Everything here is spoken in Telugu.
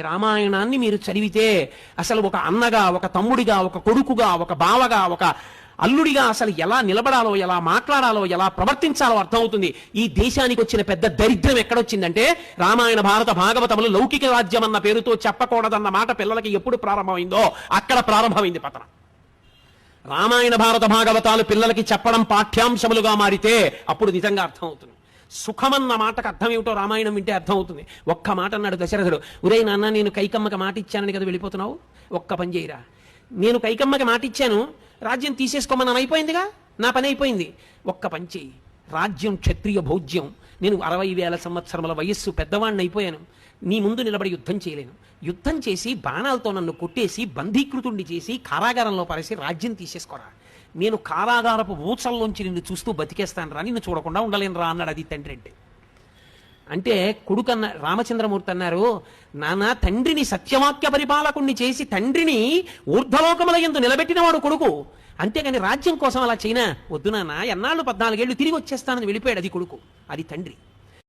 రామాయణాన్ని మీరు చదివితే అసలు ఒక అన్నగా, ఒక తమ్ముడిగా, ఒక కొడుకుగా, ఒక బావగా, ఒక అల్లుడిగా అసలు ఎలా నిలబడాలో, ఎలా మాట్లాడాలో, ఎలా ప్రవర్తించాలో అర్థమవుతుంది. ఈ దేశానికి వచ్చిన పెద్ద దరిద్రం ఎక్కడొచ్చిందంటే, రామాయణ భారత భాగవతములు లౌకిక రాజ్యం అన్న పేరుతో చెప్పకూడదన్న మాట పిల్లలకి ఎప్పుడు ప్రారంభమైందో అక్కడ ప్రారంభమైంది పతనం. రామాయణ భారత భాగవతాలు పిల్లలకి చెప్పడం పాఠ్యాంశములుగా మారితే అప్పుడు నిజంగా అర్థమవుతుంది. సుఖమన్న మాటకు అర్థం ఏమిటో రామాయణం వింటే అర్థమవుతుంది. ఒక్క మాట అన్నాడు దశరథుడు, ఒరేయ్ నాన్న, నేను కైకమ్మకి మాట ఇచ్చానని కదా వెళ్ళిపోతున్నావు, ఒక్క పని చేయరా, నేను కైకమ్మకి మాట ఇచ్చాను, రాజ్యం తీసేసుకోమని అయిపోయిందిగా, నా పని అయిపోయింది, ఒక్క పని చేయి, రాజ్యం క్షత్రియ భోజ్యం, నేను 60,000 సంవత్సరముల వయస్సు పెద్దవాడిని అయిపోయాను, నీ ముందు నిలబడి యుద్ధం చేయలేను, యుద్ధం చేసి బాణాలతో నన్ను కొట్టేసి బంధీకృతుణ్ణి చేసి కారాగారంలో పరేసి రాజ్యం తీసేసుకోరా, నేను కారాగారపు ఊచల్లోంచి నిన్ను చూస్తూ బతికేస్తాను రా, నిన్ను చూడకుండా ఉండలేను రా అన్నాడు. అది తండ్రి అంటే కొడుకు అన్న రామచంద్రమూర్తి అన్నారు, నాన్న, తండ్రిని సత్యవాక్య పరిపాలకుణ్ణి చేసి తండ్రిని ఊర్ధ్వలోకముల యందు నిలబెట్టినవాడు కొడుకు, అంతేగాని రాజ్యం కోసం అలా చేయనా, వద్దు నాన్న, ఎన్నాళ్ళు 14 ఏళ్ళు తిరిగి వచ్చేస్తానని వెళ్ళిపోయాడు. అది కొడుకు, అది తండ్రి.